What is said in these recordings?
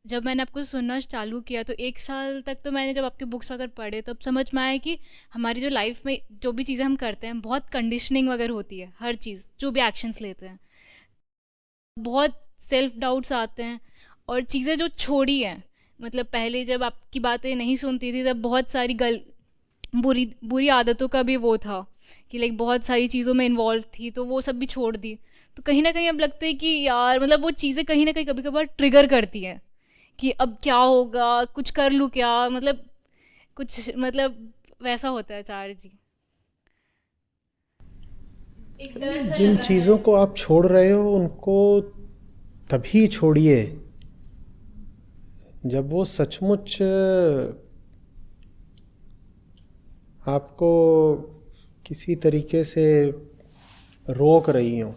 जब मैंने आपको सुनना चालू किया तो 1 साल तक तो मैंने जब आपकी बुक्स अगर पढ़े तब समझ में आया कि हमारी जो लाइफ में जो भी चीज़ें हम करते हैं बहुत कंडीशनिंग वगैरह होती है, हर चीज़ जो भी एक्शंस लेते हैं बहुत सेल्फ डाउट्स आते हैं और चीज़ें जो छोड़ी हैं, मतलब पहले जब आपकी बातें नहीं सुनती थी तब बहुत सारी गल बुरी बुरी आदतों का भी वो था कि लाइक बहुत सारी चीज़ों में इन्वॉल्व थी तो वो सब भी छोड़ दी। तो कहीं ना कहीं अब लगता है कि यार मतलब वो चीज़ें कहीं ना कहीं कभी कभार ट्रिगर करती हैं कि अब क्या होगा, कुछ कर लूँ क्या, मतलब कुछ मतलब वैसा होता है चार जी। एक डर सा जिन लगा है। चीज़ों को आप छोड़ रहे हो उनको तभी छोड़िए जब वो सचमुच आपको किसी तरीके से रोक रही हो।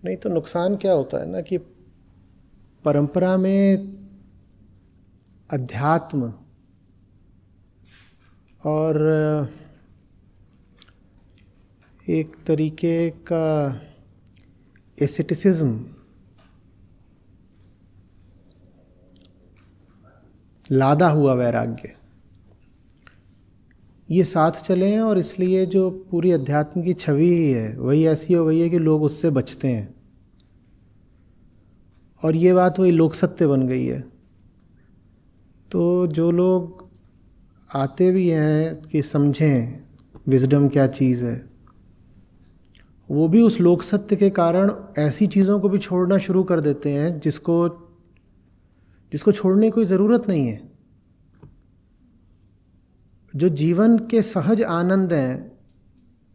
नहीं तो नुकसान क्या होता है ना कि परंपरा में अध्यात्म और एक तरीके का एसेटिसिज्म, लादा हुआ वैराग्य, ये साथ चले हैं और इसलिए जो पूरी अध्यात्म की छवि ही है वही ऐसी हो गई है कि लोग उससे बचते हैं। और ये बात वही लोक सत्य बन गई है। तो जो लोग आते भी हैं कि समझें विजडम क्या चीज़ है, वो भी उस लोक सत्य के कारण ऐसी चीज़ों को भी छोड़ना शुरू कर देते हैं जिसको जिसको छोड़ने की कोई ज़रूरत नहीं है। जो जीवन के सहज आनंद हैं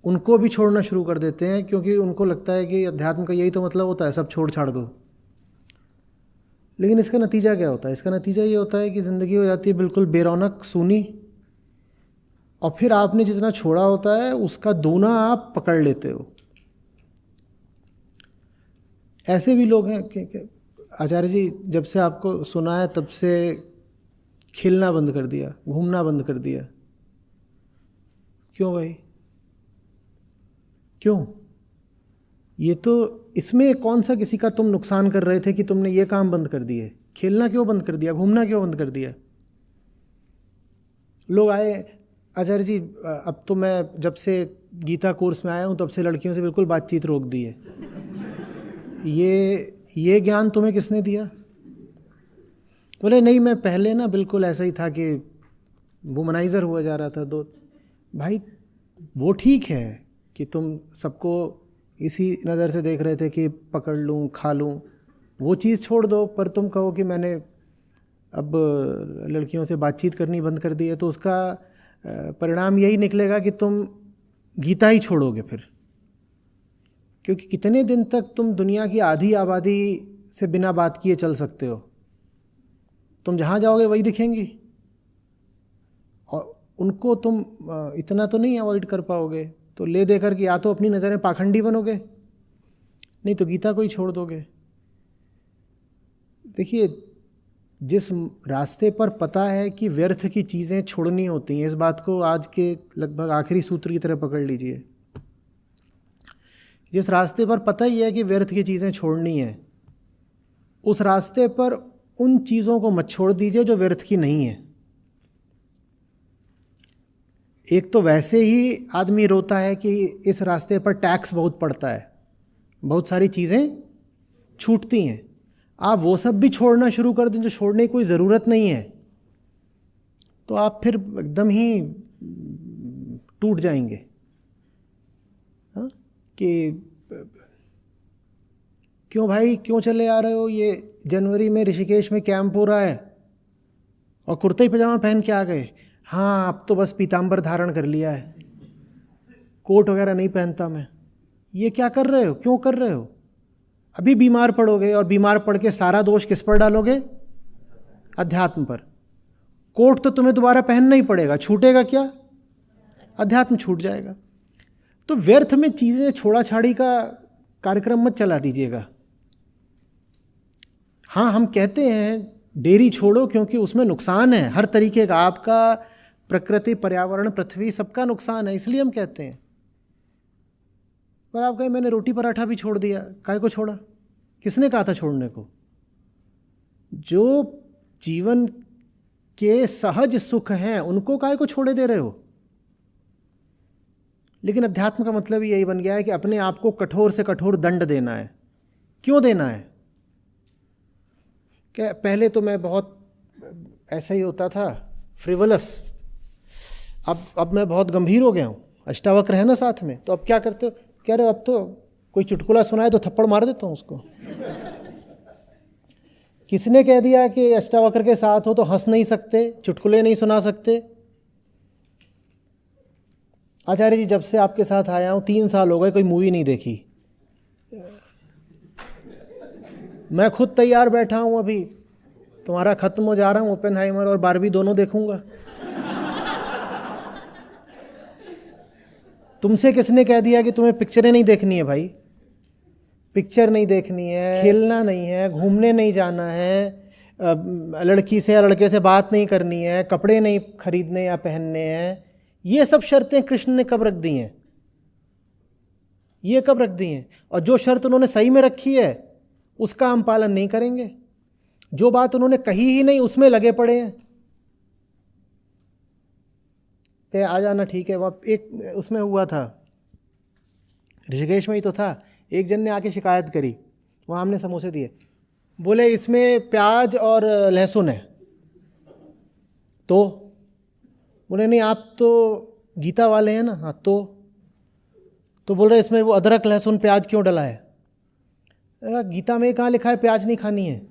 उनको भी छोड़ना शुरू कर देते हैं, क्योंकि उनको लगता है कि अध्यात्म का यही तो मतलब होता है, सब छोड़ छाड़ दो। लेकिन इसका नतीजा क्या होता है? इसका नतीजा ये होता है कि ज़िंदगी हो जाती है बिल्कुल बेरौनक, सूनी, और फिर आपने जितना छोड़ा होता है उसका दूना आप पकड़ लेते हो। ऐसे भी लोग हैं कि आचार्य जी जब से आपको सुना है तब से खेलना बंद कर दिया, घूमना बंद कर दिया। क्यों भाई, क्यों? ये तो, इसमें कौन सा किसी का तुम नुकसान कर रहे थे कि तुमने ये काम बंद कर दिए? खेलना क्यों बंद कर दिया, घूमना क्यों बंद कर दिया? लोग आए, आचार्य जी अब तो मैं जब से गीता कोर्स में आया हूँ तब से लड़कियों से बिल्कुल बातचीत रोक दी है। ये ज्ञान तुम्हें किसने दिया? बोले नहीं, मैं पहले ना बिल्कुल ऐसा ही था कि वुमनाइज़र हुआ जा रहा था। दो भाई, वो ठीक है कि तुम सबको इसी नज़र से देख रहे थे कि पकड़ लूँ खा लूँ, वो चीज़ छोड़ दो। पर तुम कहो कि मैंने अब लड़कियों से बातचीत करनी बंद कर दी है, तो उसका परिणाम यही निकलेगा कि तुम गीता ही छोड़ोगे फिर। क्योंकि कितने दिन तक तुम दुनिया की आधी आबादी से बिना बात किए चल सकते हो? तुम जहाँ जाओगे वही दिखेंगी, और उनको तुम इतना तो नहीं अवॉइड कर पाओगे। तो ले दे कर कि या तो अपनी नज़रें पाखंडी बनोगे, नहीं तो गीता को ही छोड़ दोगे। देखिए, जिस रास्ते पर पता है कि व्यर्थ की चीज़ें छोड़नी होती हैं, इस बात को आज के लगभग आखिरी सूत्र की तरह पकड़ लीजिए। जिस रास्ते पर पता ही है कि व्यर्थ की चीज़ें छोड़नी है, उस रास्ते पर उन चीज़ों को मत छोड़ दीजिए जो व्यर्थ की नहीं है। एक तो वैसे ही आदमी रोता है कि इस रास्ते पर टैक्स बहुत पड़ता है, बहुत सारी चीज़ें छूटती हैं। आप वो सब भी छोड़ना शुरू कर दें जो छोड़ने की कोई ज़रूरत नहीं है, तो आप फिर एकदम ही टूट जाएंगे। हाँ, कि क्यों भाई, क्यों चले आ रहे हो? ये जनवरी में ऋषिकेश में कैंप हो रहा है और कुर्ता ही पजामा पहन के आ गए। हाँ, अब तो बस पीताम्बर धारण कर लिया है, कोट वगैरह नहीं पहनता मैं। ये क्या कर रहे हो, क्यों कर रहे हो? अभी बीमार पड़ोगे, और बीमार पड़ के सारा दोष किस पर डालोगे? अध्यात्म पर। कोट तो तुम्हें दोबारा पहनना ही पड़ेगा, छूटेगा क्या? अध्यात्म छूट जाएगा। तो व्यर्थ में चीज़ें छोड़ा छाड़ी का कार्यक्रम मत चला दीजिएगा। हाँ, हम कहते हैं डेयरी छोड़ो क्योंकि उसमें नुकसान है हर तरीके का, आपका, प्रकृति, पर्यावरण, पृथ्वी, सबका नुकसान है, इसलिए हम कहते हैं। पर आप कहें मैंने रोटी पराठा भी छोड़ दिया, काहे को छोड़ा? किसने कहा था छोड़ने को? जो जीवन के सहज सुख हैं उनको काहे को छोड़े दे रहे हो? लेकिन अध्यात्म का मतलब यही बन गया है कि अपने आप को कठोर से कठोर दंड देना है। क्यों देना है? क्या पहले तो मैं बहुत ऐसा ही होता था, फ्रिवलस। अब मैं बहुत गंभीर हो गया हूँ। अष्टावक्र है ना साथ में, तो अब क्या करते हो? कह रहे हो अब तो कोई चुटकुला सुनाए तो थप्पड़ मार देता हूँ उसको। किसने कह दिया कि अष्टावक्र के साथ हो तो हंस नहीं सकते, चुटकुले नहीं सुना सकते? आचार्य जी जब से आपके साथ आया हूँ 3 साल हो गए, कोई मूवी नहीं देखी। मैं खुद तैयार बैठा हूँ, अभी तुम्हारा खत्म हो जा रहा हूँ, ओपेनहाइमर और बारबी दोनों देखूंगा। तुमसे किसने कह दिया कि तुम्हें पिक्चरें नहीं देखनी है भाई? पिक्चर नहीं देखनी है, खेलना नहीं है, घूमने नहीं जाना है, लड़की से या लड़के से बात नहीं करनी है, कपड़े नहीं खरीदने या पहनने हैं। ये सब शर्तें कृष्ण ने कब रख दी हैं? ये कब रख दी हैं? और जो शर्त उन्होंने सही में रखी है उसका हम पालन नहीं करेंगे। जो बात उन्होंने कही ही नहीं उसमें लगे पड़े हैं। कहे आ जाना, ठीक है। वहाँ एक उसमें हुआ था, ऋषिकेश में ही तो था, एक जन ने आके शिकायत करी, वहाँ हमने समोसे दिए, बोले इसमें प्याज और लहसुन है। तो बोले नहीं आप तो गीता वाले हैं ना। हाँ तो बोल रहे इसमें वो अदरक लहसुन प्याज क्यों डला है? गीता में कहाँ लिखा है प्याज नहीं खानी है?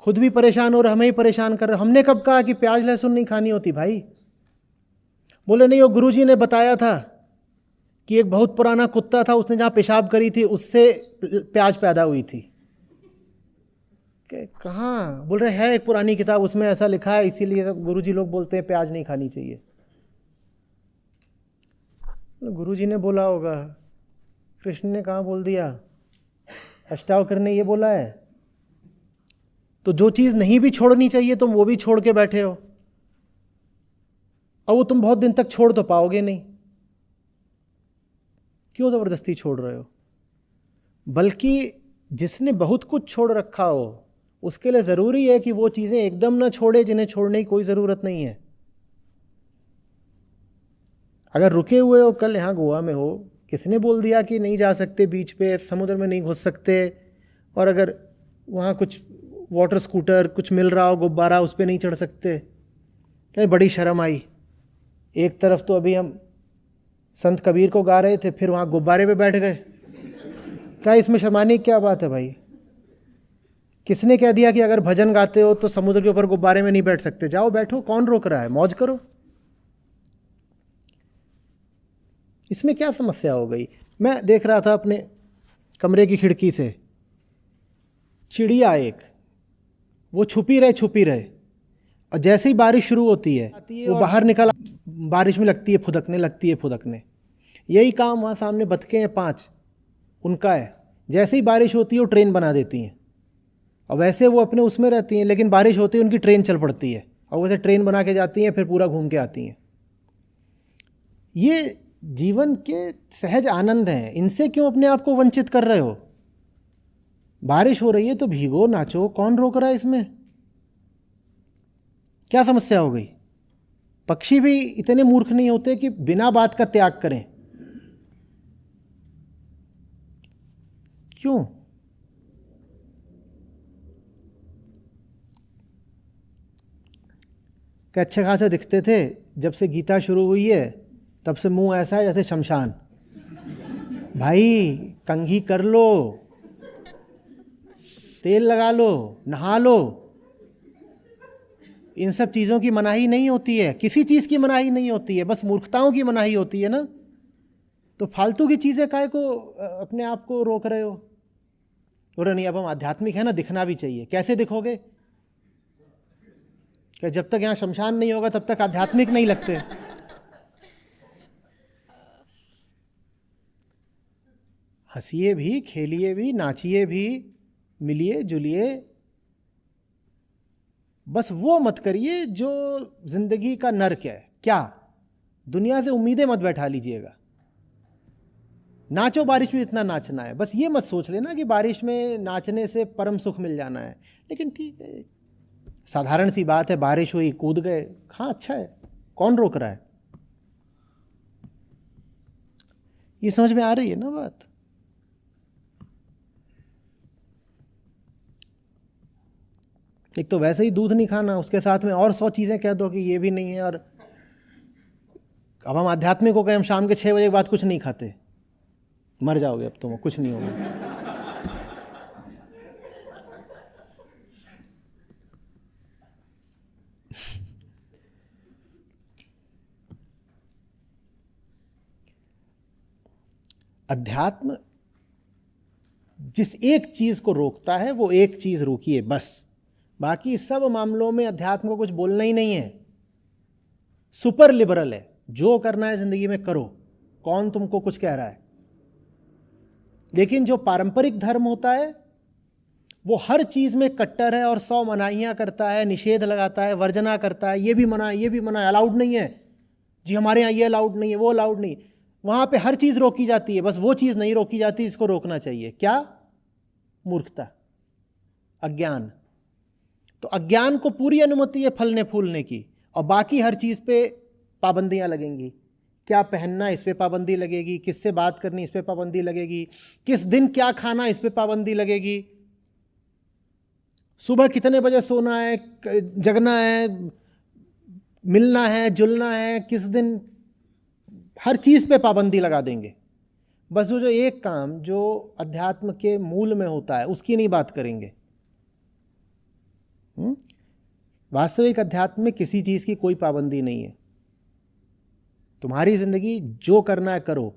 खुद भी परेशान हो रहे, हमें ही परेशान कर रहे। हमने कब कहा कि प्याज लहसुन नहीं खानी होती भाई? बोले नहीं, वो गुरुजी ने बताया था कि एक बहुत पुराना कुत्ता था, उसने जहाँ पेशाब करी थी उससे प्याज पैदा हुई थी। कहाँ? बोल रहे है एक पुरानी किताब, उसमें ऐसा लिखा है, इसीलिए गुरुजी लोग बोलते हैं प्याज नहीं खानी चाहिए। गुरुजी ने बोला होगा, कृष्ण ने कहाँ बोल दिया, अष्टावक्र ने ये बोला है। तो जो चीज़ नहीं भी छोड़नी चाहिए तुम वो भी छोड़ के बैठे हो, और वो तुम बहुत दिन तक छोड़ तो पाओगे नहीं। क्यों ज़बरदस्ती छोड़ रहे हो? बल्कि जिसने बहुत कुछ छोड़ रखा हो उसके लिए ज़रूरी है कि वो चीज़ें एकदम ना छोड़े जिन्हें छोड़ने की कोई ज़रूरत नहीं है। अगर रुके हुए हो, कल यहाँ गोवा में हो, किसने बोल दिया कि नहीं जा सकते बीच पे, समुद्र में नहीं घुस सकते? और अगर वहाँ कुछ वाटर स्कूटर कुछ मिल रहा हो, गुब्बारा, उस पर नहीं चढ़ सकते? क्या बड़ी शर्म आई। एक तरफ तो अभी हम संत कबीर को गा रहे थे, फिर वहाँ गुब्बारे पे बैठ गए। क्या इसमें शर्माने की क्या बात है भाई? किसने कह दिया कि अगर भजन गाते हो तो समुद्र के ऊपर गुब्बारे में नहीं बैठ सकते? जाओ बैठो, कौन रोक रहा है? मौज करो। इसमें क्या समस्या हो गई? मैं देख रहा था अपने कमरे की खिड़की से, चिड़िया एक, वो छुपी रहे, और जैसे ही बारिश शुरू होती है वो बाहर निकल, बारिश में लगती है फुदकने। यही काम वहाँ सामने बतखें हैं 5, उनका है। जैसे ही बारिश होती है वो ट्रेन बना देती हैं, और वैसे वो अपने उसमें रहती हैं, लेकिन बारिश होती है उनकी ट्रेन चल पड़ती है, और वैसे ट्रेन बना के जाती हैं, फिर पूरा घूम के आती हैं। ये जीवन के सहज आनंद हैं, इनसे क्यों अपने आप को वंचित कर रहे हो? बारिश हो रही है तो भीगो, नाचो, कौन रोक रहा है इसमें? क्या समस्या हो गई? पक्षी भी इतने मूर्ख नहीं होते कि बिना बात का त्याग करें। क्यों? कि अच्छे खासे दिखते थे, जब से गीता शुरू हुई है तब से मुंह ऐसा है जैसे शमशान। भाई कंघी कर लो, तेल लगा लो, नहा लो। इन सब चीज़ों की मनाही नहीं होती है, किसी चीज़ की मनाही नहीं होती है, बस मूर्खताओं की मनाही होती है ना। तो फालतू की चीज़ें काहे को अपने आप को रोक रहे हो? बोले नहीं अब हम आध्यात्मिक है ना, दिखना भी चाहिए। कैसे दिखोगे? कि जब तक यहाँ शमशान नहीं होगा तब तक आध्यात्मिक नहीं लगते। हंसिए भी, खेलिए भी, नाचिए भी, मिलिए जुलिए, बस वो मत करिए जो जिंदगी का नर्क है। क्या? दुनिया से उम्मीदें मत बैठा लीजिएगा। नाचो बारिश में इतना नाचना है, बस ये मत सोच लेना कि बारिश में नाचने से परम सुख मिल जाना है। लेकिन ठीक है, साधारण सी बात है, बारिश हुई कूद गए, हाँ अच्छा है, कौन रोक रहा है? ये समझ में आ रही है ना बात? एक तो वैसे ही दूध नहीं खाना, उसके साथ में और 100 चीजें कह दो कि ये भी नहीं है। और अब हम आध्यात्मिक हो गए, हम शाम के 6 बजे के बाद कुछ नहीं खाते, मर जाओगे अब तुम, कुछ नहीं होगा। अध्यात्म जिस एक चीज को रोकता है वो एक चीज रोकिए बस, बाकी सब मामलों में अध्यात्म को कुछ बोलना ही नहीं है। सुपर लिबरल है, जो करना है जिंदगी में करो, कौन तुमको कुछ कह रहा है। लेकिन जो पारंपरिक धर्म होता है वो हर चीज में कट्टर है और 100 मनाहियां करता है, निषेध लगाता है, वर्जना करता है, ये भी मना, ये भी मना, अलाउड नहीं है जी, हमारे यहाँ ये अलाउड नहीं है, वो अलाउड नहीं। वहां पे हर चीज रोकी जाती है, बस वो चीज नहीं रोकी जाती, इसको रोकना चाहिए। क्या? मूर्खता, अज्ञान। तो अज्ञान को पूरी अनुमति है फलने फूलने की, और बाकी हर चीज पे पाबंदियां लगेंगी। क्या पहनना, इस पे पाबंदी लगेगी, किससे बात करनी, इस पे पाबंदी लगेगी, किस दिन क्या खाना, इस पे पाबंदी लगेगी, सुबह कितने बजे सोना है, जगना है, मिलना है, जुलना है, किस दिन, हर चीज पे पाबंदी लगा देंगे। बस वो जो एक काम जो अध्यात्म के मूल में होता है उसकी नहीं बात करेंगे। वास्तविक अध्यात्म में किसी चीज की कोई पाबंदी नहीं है। तुम्हारी जिंदगी जो करना है करो,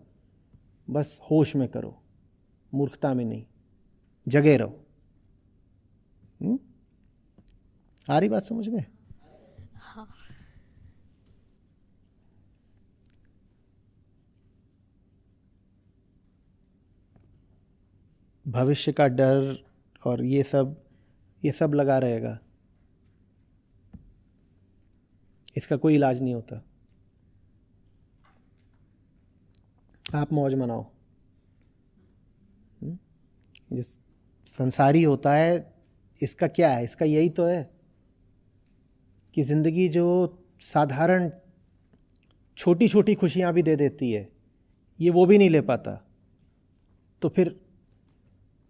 बस होश में करो, मूर्खता में नहीं, जगे रहो। आ रही बात समझ में? हाँ। भविष्य का डर और ये सब लगा रहेगा, इसका कोई इलाज नहीं होता। आप मौज मनाओ। जो संसारी होता है इसका क्या है? इसका यही तो है कि जिंदगी जो साधारण छोटी छोटी खुशियां भी दे देती है, ये वो भी नहीं ले पाता, तो फिर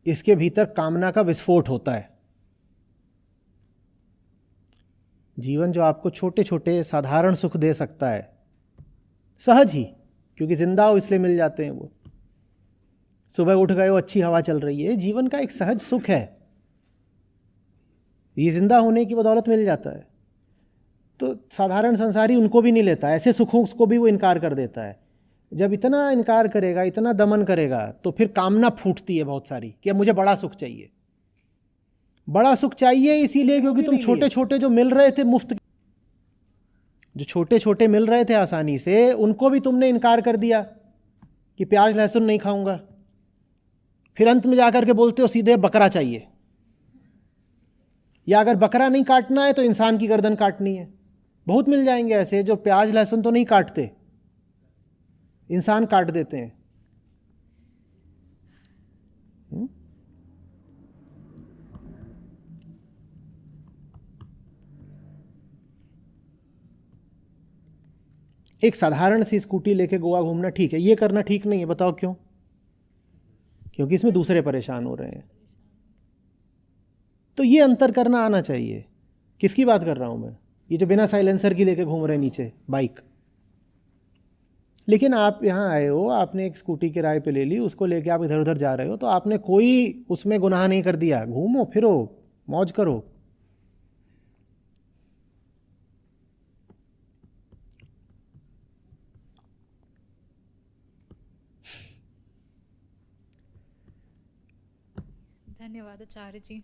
इसके भीतर कामना का विस्फोट होता है। जीवन जो आपको छोटे छोटे साधारण सुख दे सकता है, सहज ही, क्योंकि जिंदा हो इसलिए मिल जाते हैं वो। सुबह उठ गए हो, अच्छी हवा चल रही है, जीवन का एक सहज सुख है, ये जिंदा होने की बदौलत मिल जाता है। तो साधारण संसारी उनको भी नहीं लेता, ऐसे सुखों को भी वो इनकार कर देता है। जब इतना इनकार करेगा, इतना दमन करेगा, तो फिर कामना फूटती है बहुत सारी कि अब मुझे बड़ा सुख चाहिए। बड़ा सुख चाहिए इसीलिए क्योंकि तुम छोटे छोटे जो मिल रहे थे मुफ्त, जो छोटे छोटे मिल रहे थे आसानी से, उनको भी तुमने इनकार कर दिया कि प्याज लहसुन नहीं खाऊंगा। फिर अंत में जाकर के बोलते हो सीधे बकरा चाहिए, या अगर बकरा नहीं काटना है तो इंसान की गर्दन काटनी है। बहुत मिल जाएंगे ऐसे जो प्याज लहसुन तो नहीं काटते, इंसान काट देते हैं। एक साधारण सी स्कूटी लेके गोवा घूमना ठीक है, ये करना ठीक नहीं है। बताओ क्यों? क्योंकि इसमें दूसरे परेशान हो रहे हैं। तो ये अंतर करना आना चाहिए। किसकी बात कर रहा हूं मैं? ये जो बिना साइलेंसर की लेके घूम रहे हैं नीचे बाइक। लेकिन आप यहाँ आए हो, आपने एक स्कूटी किराए पे ले ली, उसको लेके आप इधर उधर जा रहे हो, तो आपने कोई उसमें गुनाह नहीं कर दिया। घूमो फिरो, मौज करो। धन्यवाद आचार्य जी।